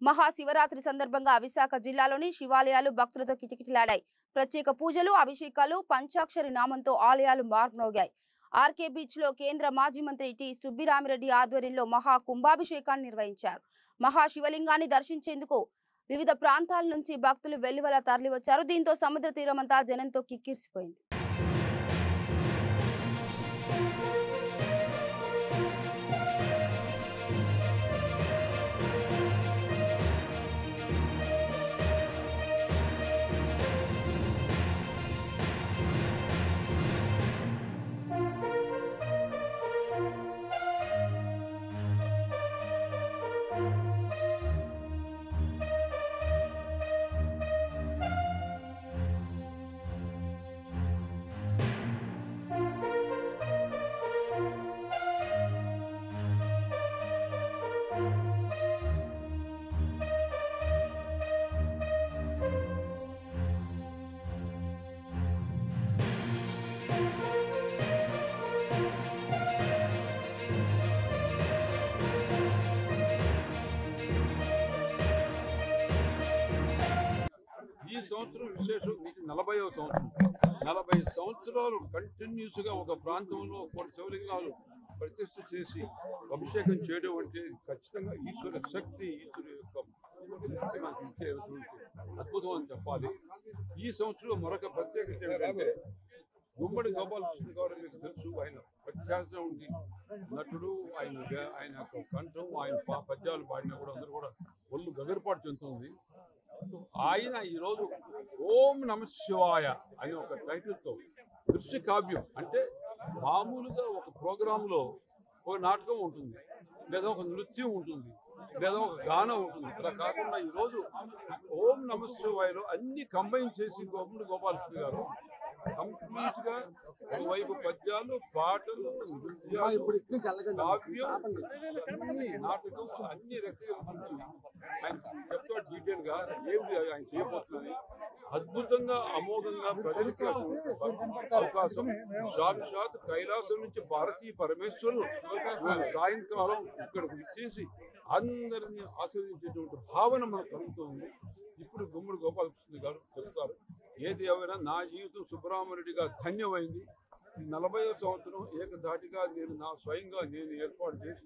మహాశివరాత్రి సందర్భంగా విశాఖ జిల్లాలోని శివాలయాలు భక్తులతో కిటకిటలాడాయి. ప్రత్యేక పూజలు, అభిషేకాలు, పంచాక్షరి నామంతో ఆలయాలు మార్మోగాయి. ఆర్కే బీచ్ లో కేంద్ర మాజీ మంత్రి టి సుబ్బిరామిరెడ్డి ఆధ్వర్యంలో మహా కుంభాభిషేకాన్ని నిర్వహించారు. మహాశివలింగాన్ని దర్శించేందుకు వివిధ ప్రాంతాల నుంచి భక్తులు వెల్లువల తరలివచ్చారు. దీంతో సముద్ర తీరమంతా జనంతో కిక్కిరిసిపోయింది. ఈ సంవత్సరం విశేషం. మీకు 40వ సంవత్సరం. 40 సంవత్సరాలు కంటిన్యూస్గా ఒక ప్రాంతంలో కొన్ని శివలింగాలు ప్రతిష్ఠ చేసి అభిషేకం చేయడం అంటే ఖచ్చితంగా ఈశ్వర శక్తి, ఈశ్వరు యొక్క మనకి ఇచ్చేటువంటి అద్భుతం అని చెప్పాలి. ఈ సంవత్సరం మరొక ప్రత్యేకత ఏంటంటే గుమ్మడి గోపాలకృష్ణ గారు మీకు తెలుసు. ఆయన ప్రఖ్యాత ఉంది నటుడు. ఆయన యొక్క కంఠం, ఆయన పద్యాలు పాడినా కూడా అందరూ కూడా ఒళ్ళు గగరపాటు చెందుతుంది. ఆయన ఈరోజు ఓం నమ శివాయ అనే ఒక టైటిల్తో దృశ్య కావ్యం, అంటే మామూలుగా ఒక ప్రోగ్రాంలో ఒక నాటకం ఉంటుంది, లేదా ఒక నృత్యం ఉంటుంది, లేదా ఒక గానం ఉంటుంది. అలా కాకుండా ఈరోజు ఓం నమ శివాయలో అన్ని కంబైన్ చేసి గుమ్మడి గోపాలకృష్ణ గారు కంప్లీట్ గా ఒకవైపు పద్యాలు, పాటలు, నృత్యాలు, కావ్యం, అన్ని నాటకం, అన్ని రకాల గురించి ఆయన చెప్తాడు డీటెయిల్ గా ఏమి ఆయన చేయబోతుందని. అద్భుతంగా, అమోఘంగా ప్రజలకి అవకాశం. సాక్షాత్ కైలాసం నుంచి భారతీయ పరమేశ్వరులు సాయంకాలం ఇక్కడికి ఇచ్చేసి అందరినీ ఆస్వాదించేటువంటి భావన మనకు కలుగుతుంది. ఇప్పుడు గుమ్మడి గోపాలకృష్ణ గారు చెప్తారు. ఏది ఎవరైనా నా జీవితం సుబ్బరామరెడ్డిగా ధన్యమైంది. 40వ సంవత్సరం ఏకధాటిగా నేను స్వయంగా ఏర్పాటు చేసి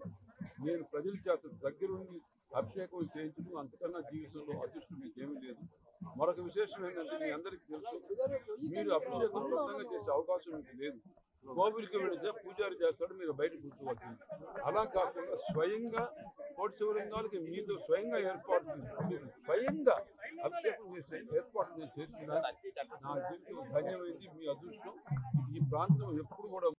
నేను ప్రజల చేత దగ్గరుండి అభిషేకం చేయించడం అంతకన్నా జీవితంలో అదృష్టం మీకు ఏమీ లేదు. మరొక విశేషం ఏంటంటే మీ అందరికీ తెలుసు, మీరు అభిషేకం స్పష్టంగా చేసే అవకాశం మీకు లేదు. కోవిలికి వెళితే పూజారి చేస్తాడు, మీరు బయట కూర్చోవచ్చు. అలా కాకుండా స్వయంగా కోటి శివలింగాలకి మీతో స్వయంగా ఏర్పాటు చేసి స్వయంగా అభిషేకం చేసే ఏర్పాటు నేను చేస్తున్నాను. నా జీవితం ధన్యమైంది. మీ అదృష్టం. ఈ ప్రాంతం ఎప్పుడు కూడా